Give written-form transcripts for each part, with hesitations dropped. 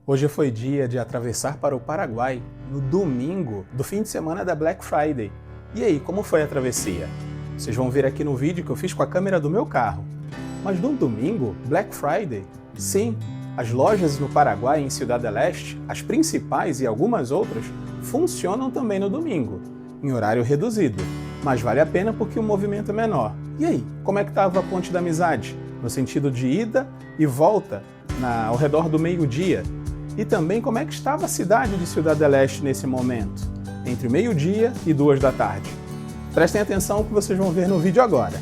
Hoje foi dia de atravessar para o Paraguai, no domingo do fim de semana da Black Friday. E aí, como foi a travessia? Vocês vão ver aqui no vídeo que eu fiz com a câmera do meu carro. Mas no domingo, Black Friday? Sim, as lojas no Paraguai, em Ciudad del Este, as principais e algumas outras, funcionam também no domingo, em horário reduzido. Mas vale a pena porque o movimento é menor. E aí, como é que estava a Ponte da Amizade? No sentido de ida e volta, ao redor do meio-dia. E também como é que estava a cidade de Ciudad del Este nesse momento, entre meio-dia e 2 da tarde. Prestem atenção ao que vocês vão ver no vídeo agora.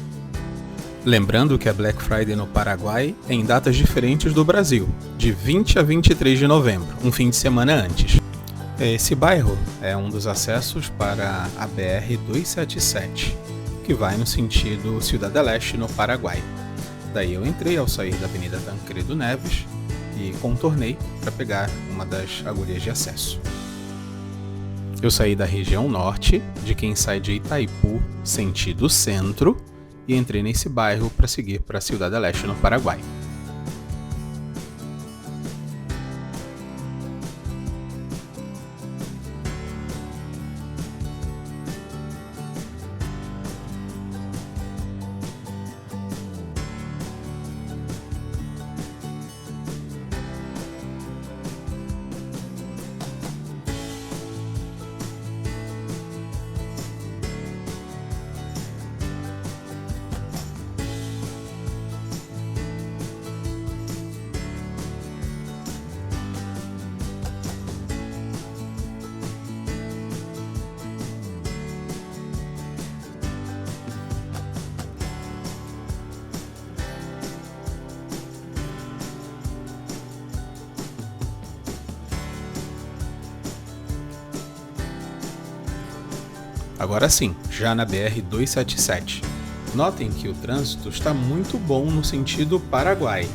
Lembrando que a Black Friday no Paraguai é em datas diferentes do Brasil, de 20 a 23 de novembro, um fim de semana antes. Esse bairro é um dos acessos para a BR-277, que vai no sentido Ciudad del Este, no Paraguai. Daí eu entrei ao sair da Avenida Tancredo Neves e contornei para pegar uma das agulhas de acesso. Eu saí da região norte, de quem sai de Itaipu, sentido centro, e entrei nesse bairro para seguir para Ciudad del Este, no Paraguai. Agora sim, já na BR-277. Notem que o trânsito está muito bom no sentido Paraguai,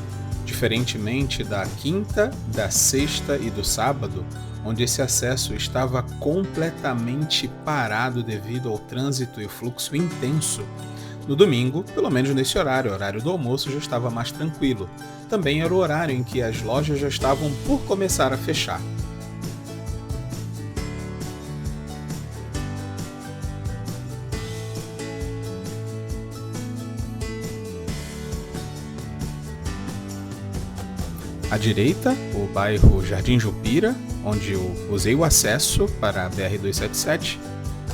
diferentemente da quinta, da sexta e do sábado, onde esse acesso estava completamente parado devido ao trânsito e o fluxo intenso. No domingo, pelo menos nesse horário do almoço, já estava mais tranquilo. Também era o horário em que as lojas já estavam por começar a fechar. À direita, o bairro Jardim Jupira, onde eu usei o acesso para a BR-277,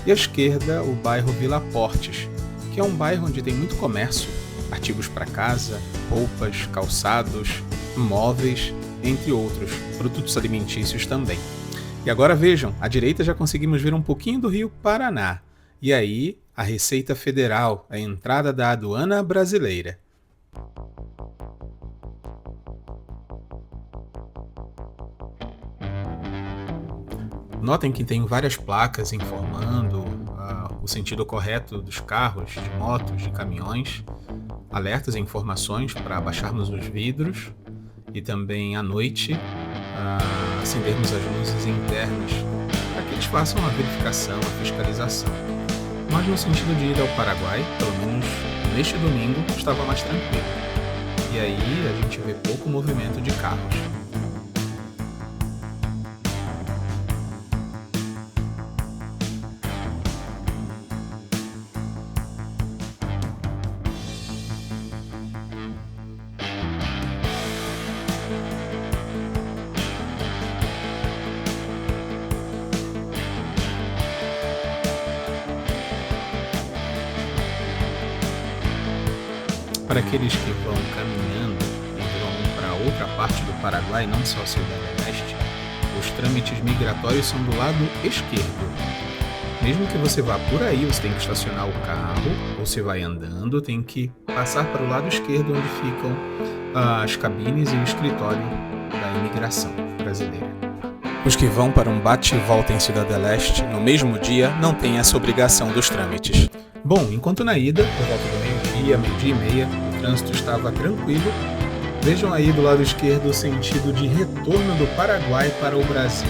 e à esquerda, o bairro Vila Portes, que é um bairro onde tem muito comércio, artigos para casa, roupas, calçados, móveis, entre outros, produtos alimentícios também. E agora vejam, à direita já conseguimos ver um pouquinho do Rio Paraná, e aí a Receita Federal, a entrada da aduana brasileira. Notem que tem várias placas informando o sentido correto dos carros, de motos, de caminhões, alertas e informações para abaixarmos os vidros e também à noite acendermos as luzes internas para que eles façam a verificação, a fiscalização. Mas no sentido de ir ao Paraguai, pelo menos neste domingo, estava mais tranquilo. E aí a gente vê pouco movimento de carros. Para aqueles que vão caminhando e vão para outra parte do Paraguai, não só Ciudad del Este, os trâmites migratórios são do lado esquerdo. Mesmo que você vá por aí, você tem que estacionar o carro, ou se vai andando, tem que passar para o lado esquerdo, onde ficam as cabines e o escritório da imigração brasileira. Os que vão para um bate e volta em Ciudad del Este no mesmo dia não têm essa obrigação dos trâmites. Bom, enquanto na ida, por volta do meio-dia e meia, o trânsito estava tranquilo. Vejam aí do lado esquerdo o sentido de retorno do Paraguai para o Brasil.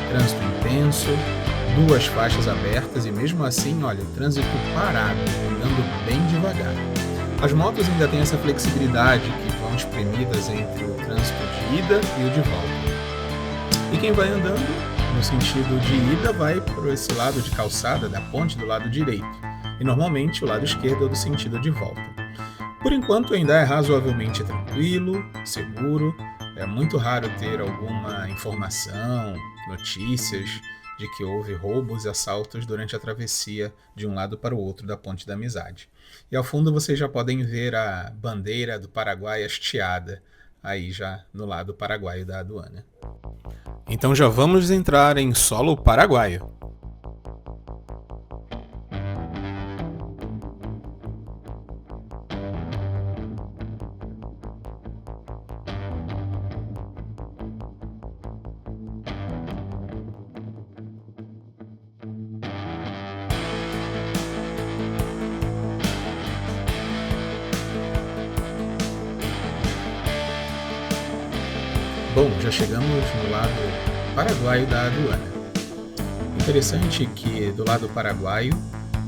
Trânsito intenso, 2 faixas abertas e mesmo assim, olha, o trânsito parado, andando bem devagar. As motos ainda têm essa flexibilidade que vão espremidas entre o trânsito de ida e o de volta. E quem vai andando no sentido de ida vai para esse lado de calçada da ponte do lado direito. E normalmente o lado esquerdo é do sentido de volta. Por enquanto ainda é razoavelmente tranquilo, seguro. É muito raro ter alguma informação, notícias de que houve roubos e assaltos durante a travessia de um lado para o outro da Ponte da Amizade. E ao fundo vocês já podem ver a bandeira do Paraguai hasteada, aí já no lado paraguaio da aduana. Então já vamos entrar em solo paraguaio. Bom, já chegamos no lado paraguaio da aduana. Interessante que do lado paraguaio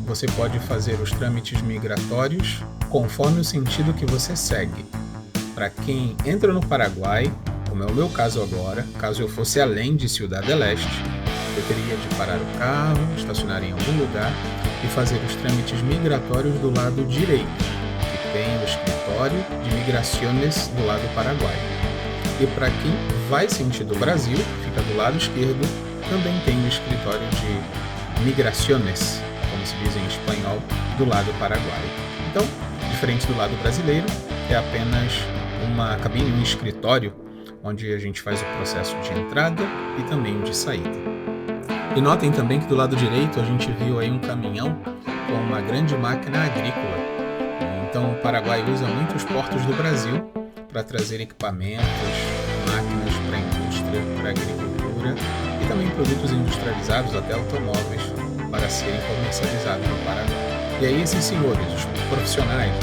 você pode fazer os trâmites migratórios conforme o sentido que você segue. Para quem entra no Paraguai, como é o meu caso agora, caso eu fosse além de Ciudad del Este, eu teria de parar o carro, estacionar em algum lugar e fazer os trâmites migratórios do lado direito, que tem o escritório de migrações do lado paraguaio. E para quem vai sentido Brasil, fica do lado esquerdo, também tem o escritório de migrações, como se diz em espanhol, do lado paraguaio. Então, diferente do lado brasileiro, é apenas uma cabine, um escritório, onde a gente faz o processo de entrada e também de saída. E notem também que do lado direito a gente viu aí um caminhão com uma grande máquina agrícola. Então o Paraguai usa muitos portos do Brasil para trazer equipamentos, máquinas para a indústria, para a agricultura e também produtos industrializados, até automóveis, para serem comercializados no Paraguai. E aí esses senhores, os profissionais,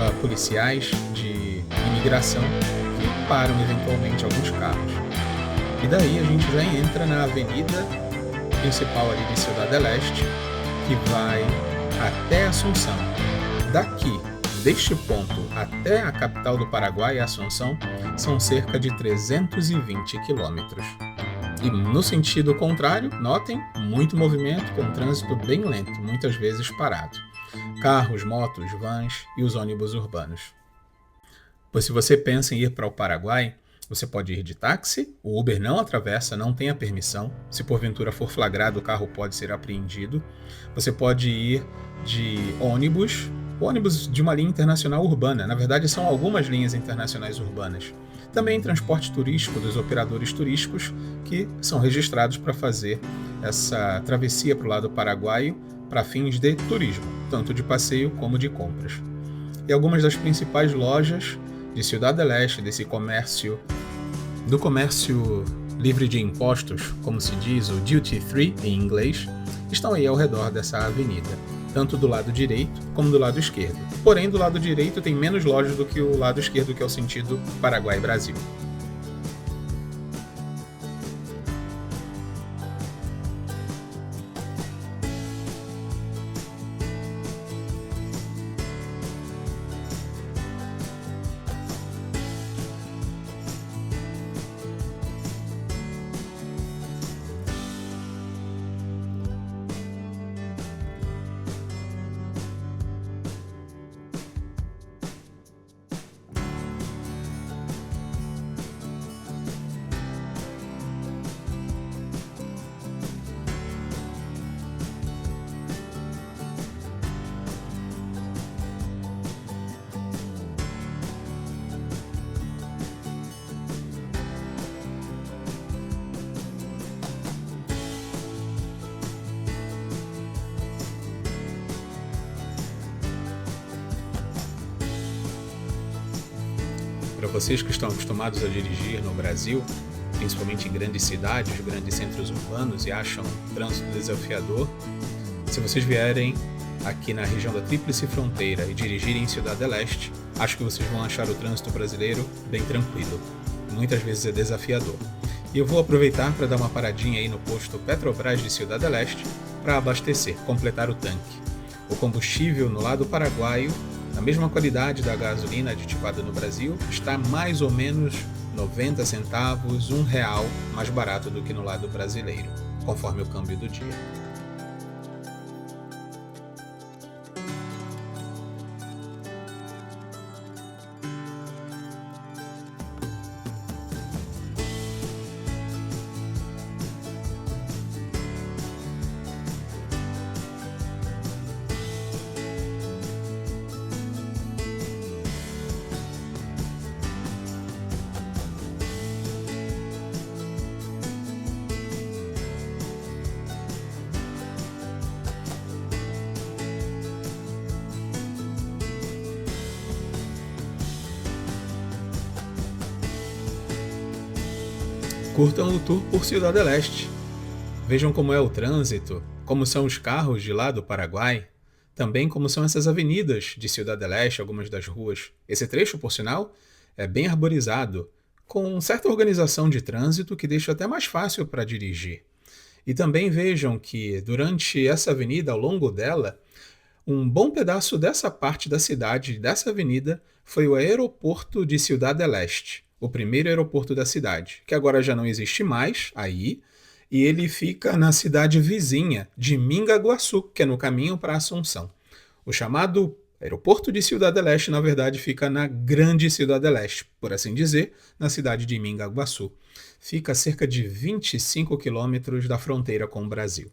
os policiais de imigração, que param eventualmente alguns carros. E daí a gente já entra na avenida principal ali de Ciudad del Este, que vai até Assunção. Daqui, deste ponto até a capital do Paraguai, Assunção, são cerca de 320 quilômetros. E no sentido contrário, notem, muito movimento com trânsito bem lento, muitas vezes parado. Carros, motos, vans e os ônibus urbanos. Pois se você pensa em ir para o Paraguai, você pode ir de táxi, o Uber não atravessa, não tem a permissão. Se porventura for flagrado, o carro pode ser apreendido. Você pode ir de ônibus de uma linha internacional urbana. Na verdade, são algumas linhas internacionais urbanas. Também transporte turístico dos operadores turísticos que são registrados para fazer essa travessia para o lado paraguaio para fins de turismo, tanto de passeio como de compras. E algumas das principais lojas de Ciudad del Este, do comércio livre de impostos, como se diz, o duty free em inglês, estão aí ao redor dessa avenida, tanto do lado direito como do lado esquerdo. Porém, do lado direito tem menos lojas do que o lado esquerdo, que é o sentido Paraguai-Brasil. Para vocês que estão acostumados a dirigir no Brasil, principalmente em grandes cidades, grandes centros urbanos, e acham o trânsito desafiador, se vocês vierem aqui na região da Tríplice Fronteira e dirigirem em Ciudad del Este, acho que vocês vão achar o trânsito brasileiro bem tranquilo. Muitas vezes é desafiador. E eu vou aproveitar para dar uma paradinha aí no posto Petrobras de Ciudad del Este para abastecer, completar o tanque. O combustível no lado paraguaio, na mesma qualidade da gasolina aditivada no Brasil, está mais ou menos 90 centavos, R$ 1 mais barato do que no lado brasileiro, conforme o câmbio do dia. Curtam o tour por Ciudad del Este. Vejam como é o trânsito, como são os carros de lá do Paraguai, também como são essas avenidas de Ciudad del Este, algumas das ruas. Esse trecho, por sinal, é bem arborizado, com certa organização de trânsito que deixa até mais fácil para dirigir. E também vejam que, durante essa avenida, ao longo dela, um bom pedaço dessa parte da cidade, dessa avenida, foi o aeroporto de Ciudad del Este, o primeiro aeroporto da cidade, que agora já não existe mais aí, e ele fica na cidade vizinha de Mingaguaçu, que é no caminho para Assunção. O chamado aeroporto de Ciudad del Este, na verdade, fica na grande Ciudad del Este, por assim dizer, na cidade de Mingaguaçu. Fica a cerca de 25 quilômetros da fronteira com o Brasil.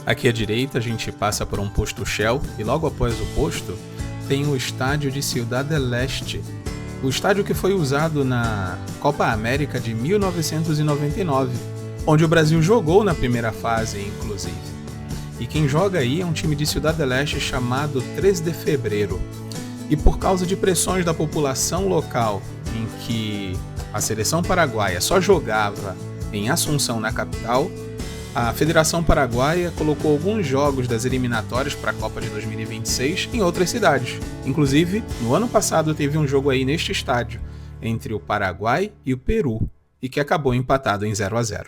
Aqui à direita a gente passa por um posto Shell e logo após o posto tem o estádio de Ciudad del Este, o estádio que foi usado na Copa América de 1999, onde o Brasil jogou na primeira fase, inclusive. E quem joga aí é um time de Ciudad del Este chamado 3 de Fevereiro. E por causa de pressões da população local, em que a seleção paraguaia só jogava em Assunção, na capital, a Federação Paraguaia colocou alguns jogos das eliminatórias para a Copa de 2026 em outras cidades. Inclusive, no ano passado teve um jogo aí neste estádio, entre o Paraguai e o Peru, e que acabou empatado em 0-0.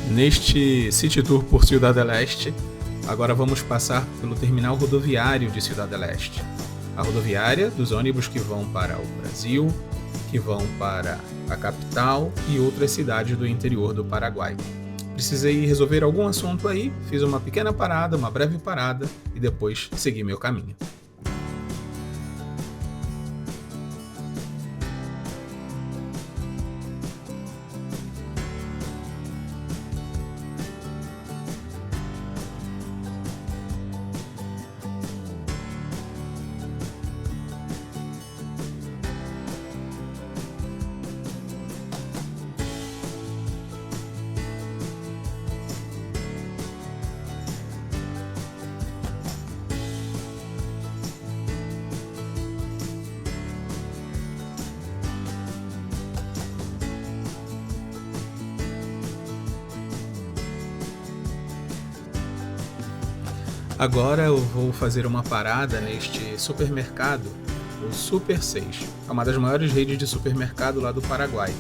Neste City Tour por Ciudad del Este, agora vamos passar pelo terminal rodoviário de Ciudad del Este. A rodoviária dos ônibus que vão para o Brasil, que vão para a capital e outras cidades do interior do Paraguai. Precisei resolver algum assunto aí, fiz uma pequena parada, uma breve parada e depois segui meu caminho. Agora eu vou fazer uma parada neste supermercado, o Super 6. É uma das maiores redes de supermercado lá do Paraguai.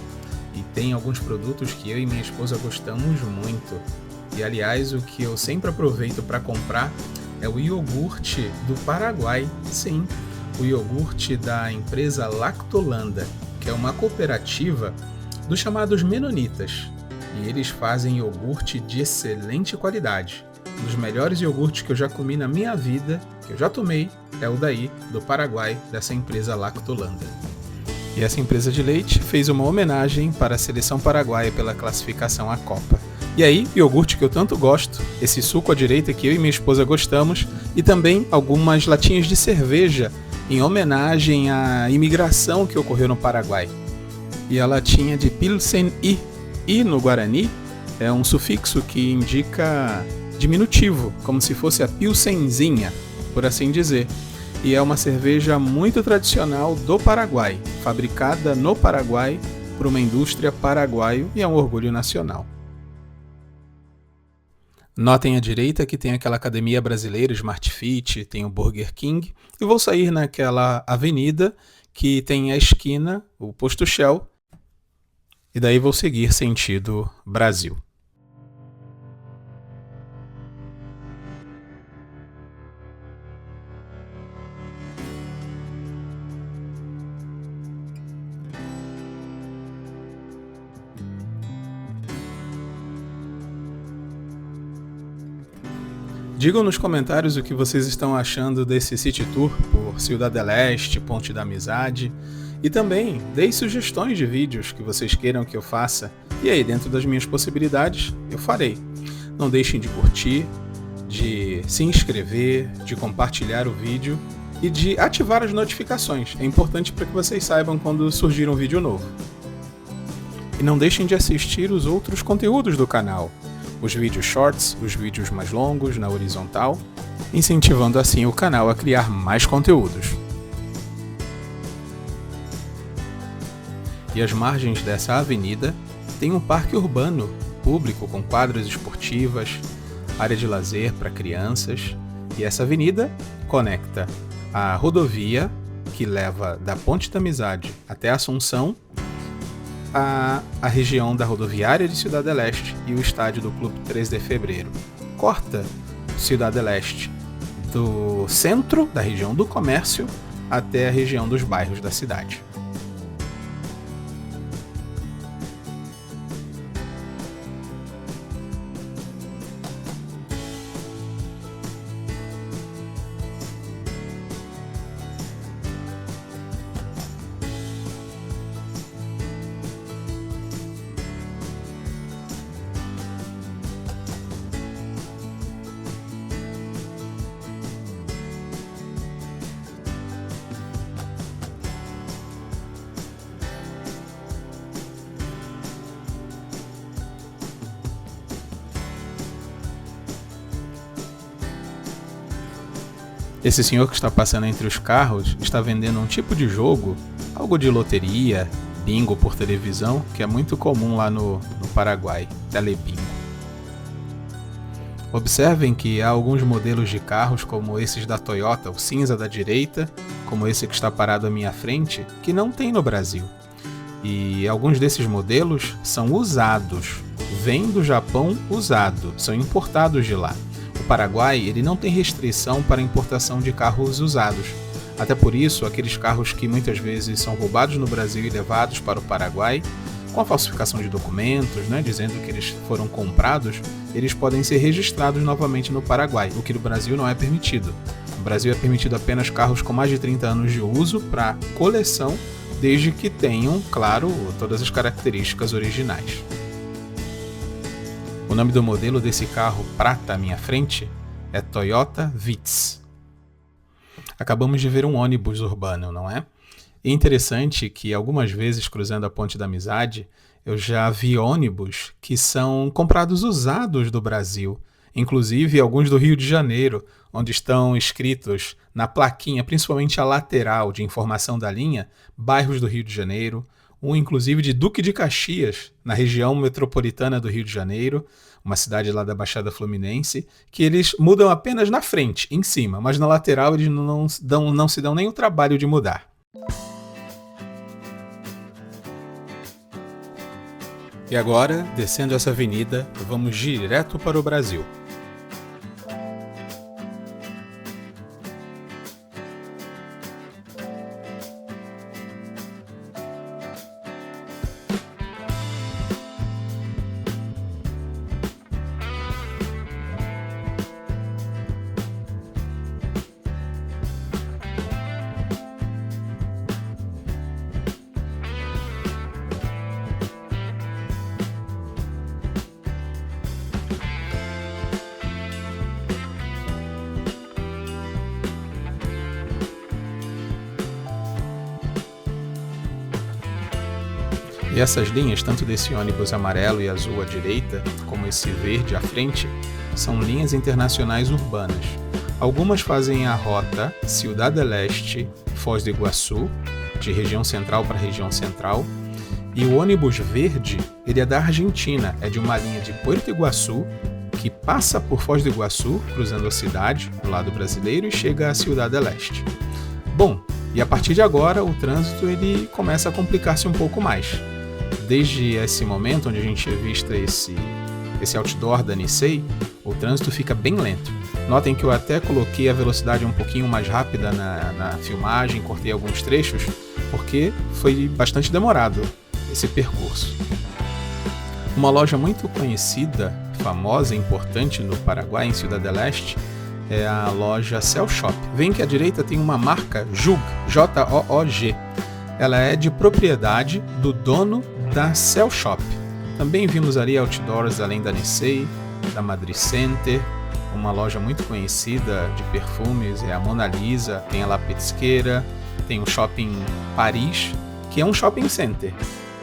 E tem alguns produtos que eu e minha esposa gostamos muito. E aliás, o que eu sempre aproveito para comprar é o iogurte do Paraguai. Sim, o iogurte da empresa Lactolanda, que é uma cooperativa dos chamados menonitas. E eles fazem iogurte de excelente qualidade. Um dos melhores iogurtes que eu já comi na minha vida, que eu já tomei, é o daí, do Paraguai, dessa empresa Lactolanda. E essa empresa de leite fez uma homenagem para a seleção paraguaia pela classificação à Copa. E aí, iogurte que eu tanto gosto, esse suco à direita que eu e minha esposa gostamos, e também algumas latinhas de cerveja em homenagem à imigração que ocorreu no Paraguai. E a latinha de Pilsen I no Guarani é um sufixo que indica diminutivo, como se fosse a Pilsenzinha, por assim dizer. E é uma cerveja muito tradicional do Paraguai, fabricada no Paraguai por uma indústria paraguaia e é um orgulho nacional. Notem à direita que tem aquela academia brasileira Smart Fit, tem o Burger King, e vou sair naquela avenida que tem a esquina, o posto Shell, e daí vou seguir sentido Brasil. Digam nos comentários o que vocês estão achando desse City Tour por Ciudad del Este, Ponte da Amizade. E também deem sugestões de vídeos que vocês queiram que eu faça. E aí, dentro das minhas possibilidades, eu farei. Não deixem de curtir, de se inscrever, de compartilhar o vídeo e de ativar as notificações. É importante para que vocês saibam quando surgir um vídeo novo. E não deixem de assistir os outros conteúdos do canal. Os vídeos shorts, os vídeos mais longos na horizontal, incentivando assim o canal a criar mais conteúdos. E às margens dessa avenida tem um parque urbano público com quadras esportivas, área de lazer para crianças, e essa avenida conecta a rodovia que leva da Ponte da Amizade até Assunção, a região da rodoviária de Ciudad del Este e o estádio do Clube 3 de Fevereiro. Corta Ciudad del Este do centro da região do comércio até a região dos bairros da cidade. Esse senhor que está passando entre os carros está vendendo um tipo de jogo, algo de loteria, bingo por televisão, que é muito comum lá no Paraguai, telebingo. Observem que há alguns modelos de carros como esses da Toyota, o cinza da direita, como esse que está parado à minha frente, que não tem no Brasil. E alguns desses modelos são usados, vêm do Japão usado, são importados de lá. O Paraguai ele não tem restrição para a importação de carros usados. Até por isso, aqueles carros que muitas vezes são roubados no Brasil e levados para o Paraguai, com a falsificação de documentos, dizendo que eles foram comprados, eles podem ser registrados novamente no Paraguai, o que no Brasil não é permitido. No Brasil é permitido apenas carros com mais de 30 anos de uso para coleção, desde que tenham, claro, todas as características originais. O nome do modelo desse carro prata à minha frente é Toyota Vitz. Acabamos de ver um ônibus urbano, não é? É interessante que algumas vezes, cruzando a Ponte da Amizade, eu já vi ônibus que são comprados usados do Brasil, inclusive alguns do Rio de Janeiro, onde estão escritos na plaquinha, principalmente a lateral de informação da linha, bairros do Rio de Janeiro, um inclusive de Duque de Caxias, na região metropolitana do Rio de Janeiro, uma cidade lá da Baixada Fluminense, que eles mudam apenas na frente, em cima, mas na lateral eles não se dão nem o trabalho de mudar. E agora, descendo essa avenida, vamos direto para o Brasil. E essas linhas, tanto desse ônibus amarelo e azul à direita, como esse verde à frente, são linhas internacionais urbanas. Algumas fazem a rota Ciudad del Este, Foz do Iguaçu, de região central para região central, e o ônibus verde, ele é da Argentina, é de uma linha de Puerto Iguaçu, que passa por Foz do Iguaçu, cruzando a cidade, do lado brasileiro, e chega a Ciudad del Este. Bom, e a partir de agora, o trânsito ele começa a complicar-se um pouco mais. Desde esse momento onde a gente avista esse outdoor da Nissei, o trânsito fica bem lento. Notem que eu até coloquei a velocidade um pouquinho mais rápida na filmagem, cortei alguns trechos, porque foi bastante demorado esse percurso. Uma loja muito conhecida, famosa e importante no Paraguai, em Ciudad del Este, é a loja Cell Shop. Vem que à direita tem uma marca JOOG, J-O-O-G. Ela é de propriedade do dono da Cell Shop. Também vimos ali outdoors além da Nissei, da Madrid Center, uma loja muito conhecida de perfumes, é a Mona Lisa, tem a La Petisqueira, tem o Shopping Paris, que é um shopping center.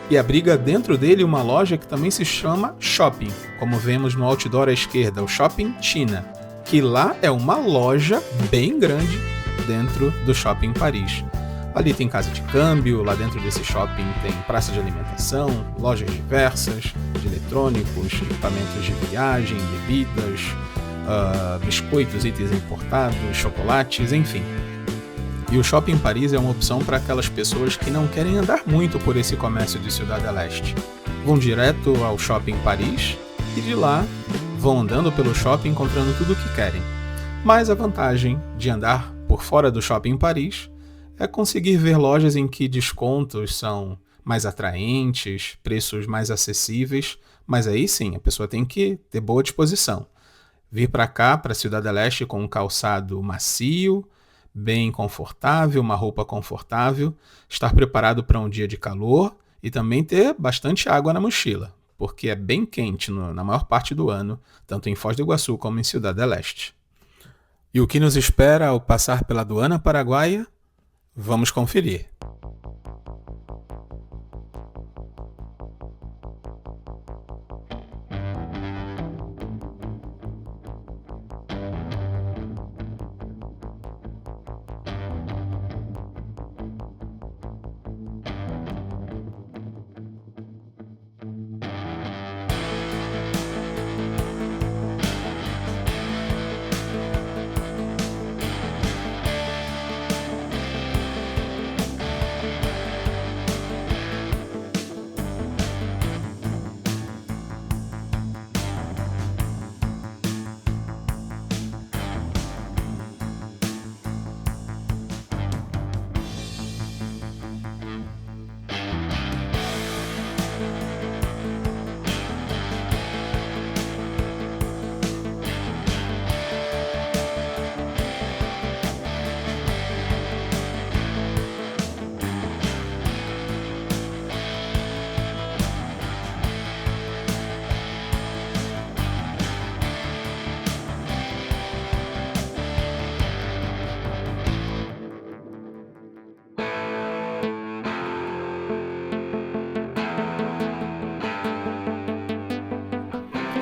E abriga dentro dele uma loja que também se chama Shopping, como vemos no outdoor à esquerda, o Shopping China, que lá é uma loja bem grande dentro do Shopping Paris. Ali tem casa de câmbio, lá dentro desse shopping tem praça de alimentação, lojas diversas, de eletrônicos, equipamentos de viagem, bebidas, biscoitos, itens importados, chocolates, enfim. E o Shopping Paris é uma opção para aquelas pessoas que não querem andar muito por esse comércio de Ciudad del Este. Vão direto ao Shopping Paris e de lá vão andando pelo shopping encontrando tudo o que querem. Mas a vantagem de andar por fora do Shopping Paris é conseguir ver lojas em que descontos são mais atraentes, preços mais acessíveis, mas aí sim, a pessoa tem que ter boa disposição. Vir para cá, para Ciudad del Este, com um calçado macio, bem confortável, uma roupa confortável, estar preparado para um dia de calor e também ter bastante água na mochila, porque é bem quente na maior parte do ano, tanto em Foz do Iguaçu como em Ciudad del Este. E o que nos espera ao passar pela aduana paraguaia? Vamos conferir.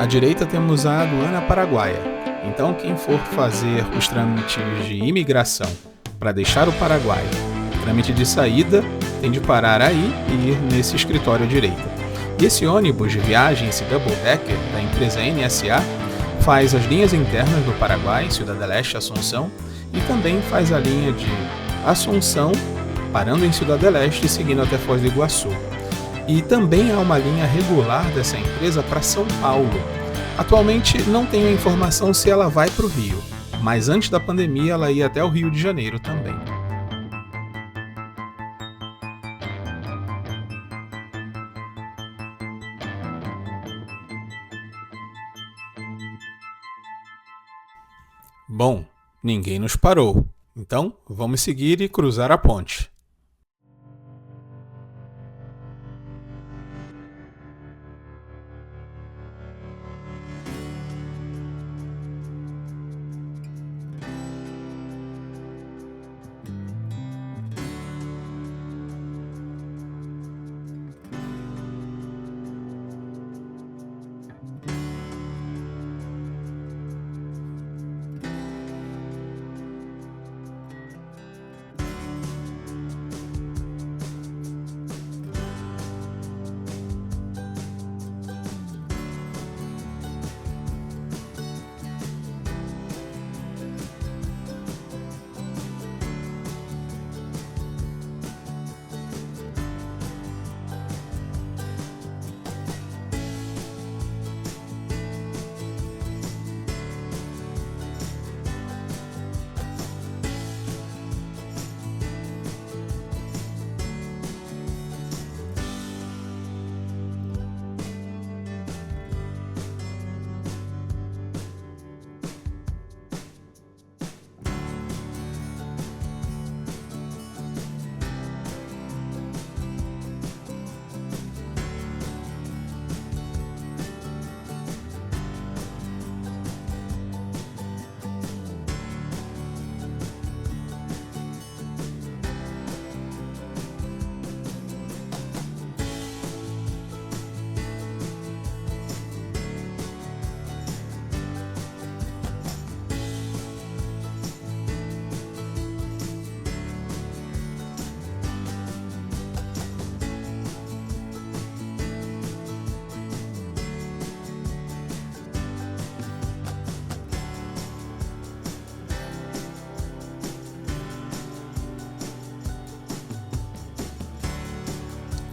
À direita temos a aduana paraguaia. Então, quem for fazer os trâmites de imigração para deixar o Paraguai, trâmite de saída, tem de parar aí e ir nesse escritório à direita. E esse ônibus de viagem, esse double decker da empresa NSA, faz as linhas internas do Paraguai, Ciudad del Este, Assunção, e também faz a linha de Assunção, parando em Ciudad del Este e seguindo até Foz do Iguaçu. E também há uma linha regular dessa empresa para São Paulo. Atualmente não tenho a informação se ela vai para o Rio, mas antes da pandemia ela ia até o Rio de Janeiro também. Bom, ninguém nos parou, então vamos seguir e cruzar a ponte.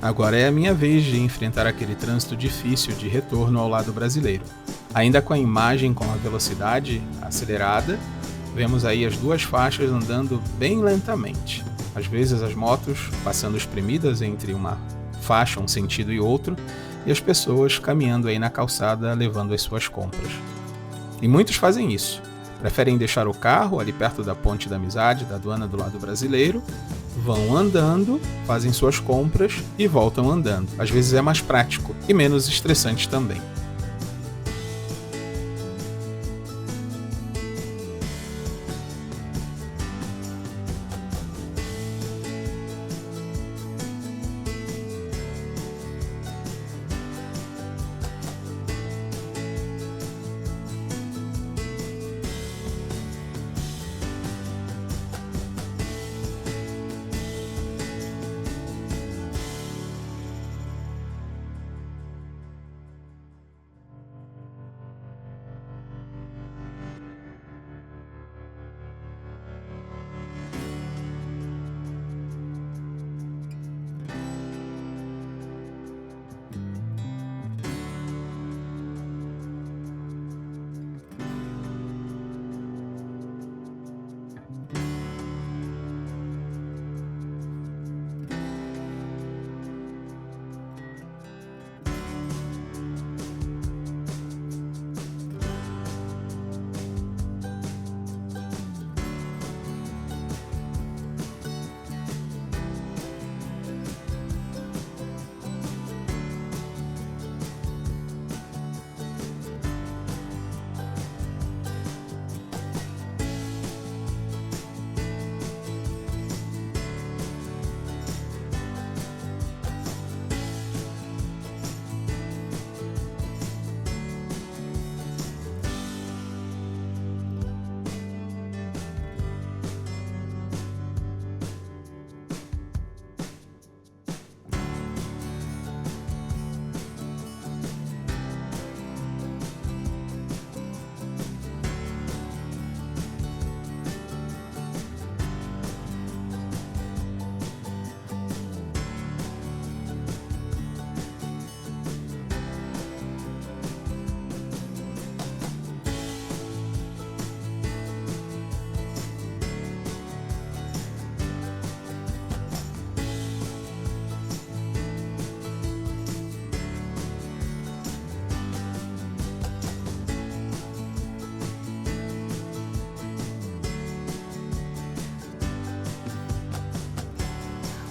Agora é a minha vez de enfrentar aquele trânsito difícil de retorno ao lado brasileiro. Ainda com a imagem com a velocidade acelerada, vemos aí as duas faixas andando bem lentamente. Às vezes as motos passando espremidas entre uma faixa, um sentido e outro, e as pessoas caminhando aí na calçada levando as suas compras. E muitos fazem isso. Preferem deixar o carro ali perto da Ponte da Amizade, da aduana do lado brasileiro, vão andando, fazem suas compras e voltam andando. Às vezes é mais prático e menos estressante também.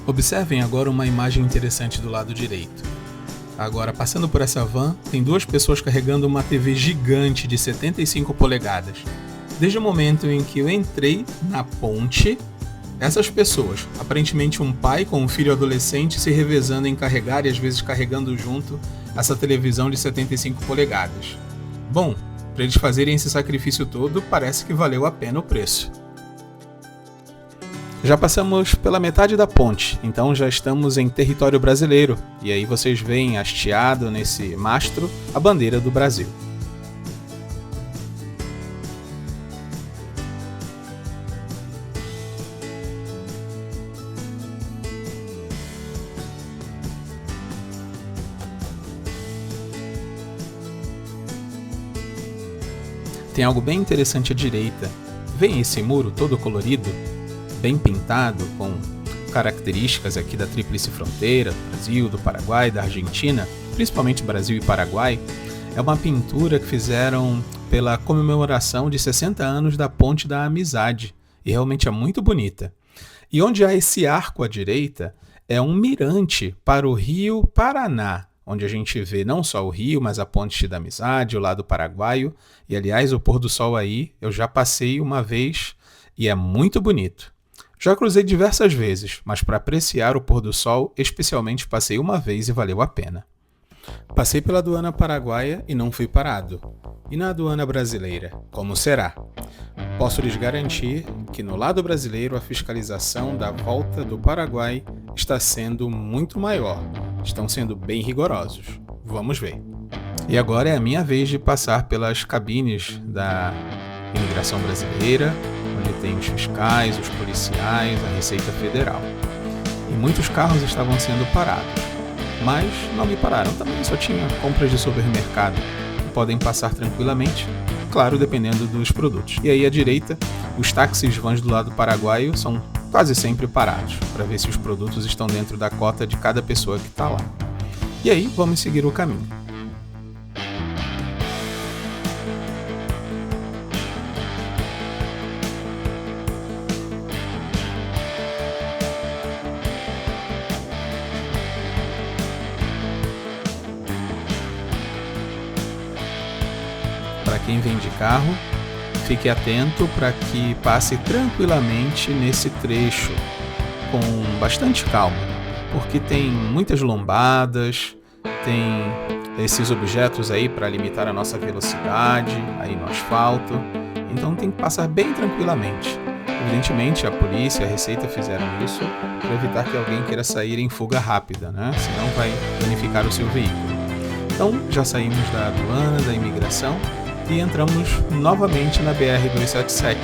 Observem agora uma imagem interessante do lado direito. Agora, passando por essa van, tem duas pessoas carregando uma TV gigante de 75 polegadas. Desde o momento em que eu entrei na ponte, essas pessoas, aparentemente um pai com um filho adolescente, se revezando em carregar e às vezes carregando junto essa televisão de 75 polegadas. Bom, para eles fazerem esse sacrifício todo, parece que valeu a pena o preço. Já passamos pela metade da ponte, então já estamos em território brasileiro, e aí vocês veem hasteado nesse mastro a bandeira do Brasil. Tem algo bem interessante à direita. Vem esse muro todo colorido, bem pintado, com características aqui da Tríplice Fronteira, do Brasil, do Paraguai, da Argentina, principalmente Brasil e Paraguai. É uma pintura que fizeram pela comemoração de 60 anos da Ponte da Amizade, e realmente é muito bonita. E onde há esse arco à direita, é um mirante para o Rio Paraná, onde a gente vê não só o rio, mas a Ponte da Amizade, o lado paraguaio, e aliás, o pôr do sol aí, eu já passei uma vez e é muito bonito. Já cruzei diversas vezes, mas para apreciar o pôr do sol, especialmente passei uma vez e valeu a pena. Passei pela aduana paraguaia e não fui parado. E na aduana brasileira, como será? Posso lhes garantir que no lado brasileiro a fiscalização da volta do Paraguai está sendo muito maior. Estão sendo bem rigorosos. Vamos ver. E agora é a minha vez de passar pelas cabines da imigração brasileira, onde tem os fiscais, os policiais, a Receita Federal. E muitos carros estavam sendo parados, mas não me pararam também, só tinha compras de supermercado que podem passar tranquilamente, claro, dependendo dos produtos. E aí à direita, os táxis vans do lado paraguaio são quase sempre parados, para ver se os produtos estão dentro da cota de cada pessoa que está lá. E aí vamos seguir o caminho. Para quem vem de carro, fique atento para que passe tranquilamente nesse trecho, com bastante calma, porque tem muitas lombadas, tem esses objetos aí para limitar a nossa velocidade aí no asfalto, então tem que passar bem tranquilamente. Evidentemente a polícia e a Receita fizeram isso para evitar que alguém queira sair em fuga rápida, né? Senão vai danificar o seu veículo. Então já saímos da aduana, da imigração, e entramos novamente na BR-277,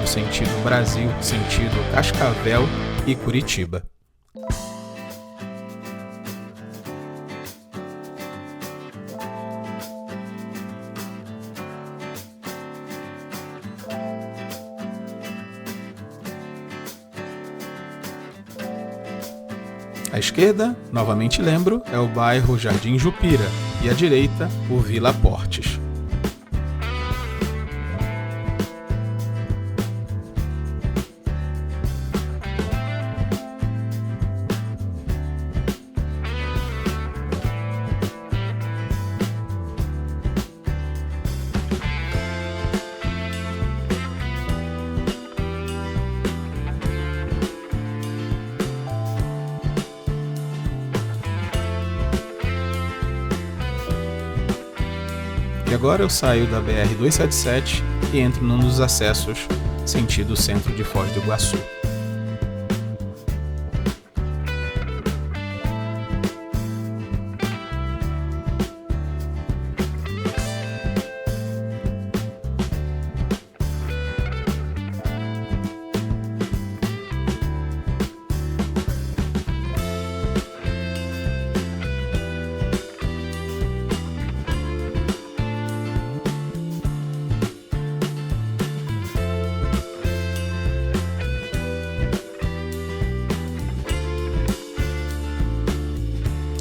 no sentido Brasil, sentido Cascavel e Curitiba. À esquerda, novamente lembro, é o bairro Jardim Jupira, e à direita, o Vila Portes. E agora eu saio da BR-277 e entro num dos acessos sentido centro de Foz do Iguaçu.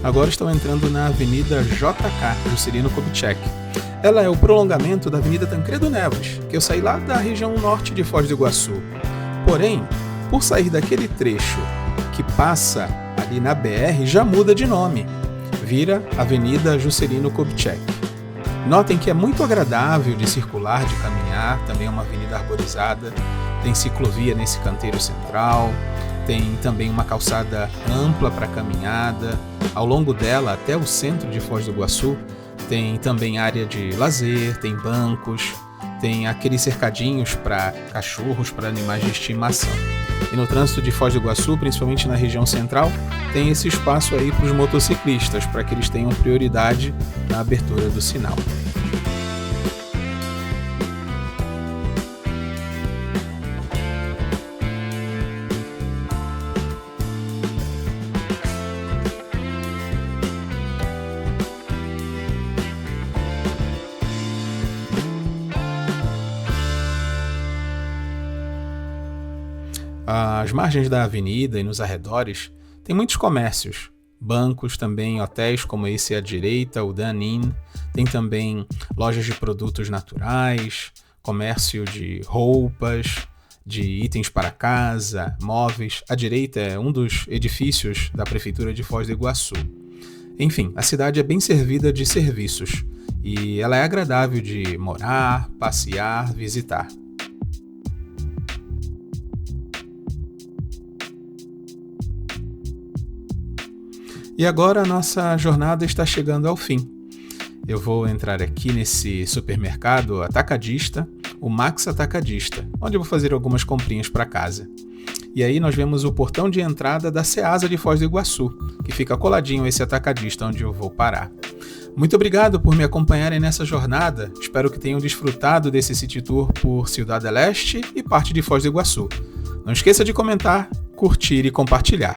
Agora estou entrando na Avenida JK, Juscelino Kubitschek. Ela é o prolongamento da Avenida Tancredo Neves, que eu saí lá da região norte de Foz do Iguaçu. Porém, por sair daquele trecho que passa ali na BR já muda de nome, vira Avenida Juscelino Kubitschek. Notem que é muito agradável de circular, de caminhar, também é uma avenida arborizada, tem ciclovia nesse canteiro central, tem também uma calçada ampla para caminhada, ao longo dela até o centro de Foz do Iguaçu tem também área de lazer, tem bancos, tem aqueles cercadinhos para cachorros, para animais de estimação. E no trânsito de Foz do Iguaçu, principalmente na região central, tem esse espaço aí para os motociclistas, para que eles tenham prioridade na abertura do sinal. Às margens da avenida e nos arredores tem muitos comércios, bancos também, hotéis como esse à direita, o Dan Inn, tem também lojas de produtos naturais, comércio de roupas, de itens para casa, móveis. À direita é um dos edifícios da Prefeitura de Foz do Iguaçu. Enfim, a cidade é bem servida de serviços e ela é agradável de morar, passear, visitar. E agora a nossa jornada está chegando ao fim. Eu vou entrar aqui nesse supermercado atacadista, o Max Atacadista, onde eu vou fazer algumas comprinhas para casa. E aí nós vemos o portão de entrada da Ceasa de Foz do Iguaçu, que fica coladinho a esse atacadista onde eu vou parar. Muito obrigado por me acompanharem nessa jornada, espero que tenham desfrutado desse city tour por Ciudad del Este e parte de Foz do Iguaçu. Não esqueça de comentar, curtir e compartilhar.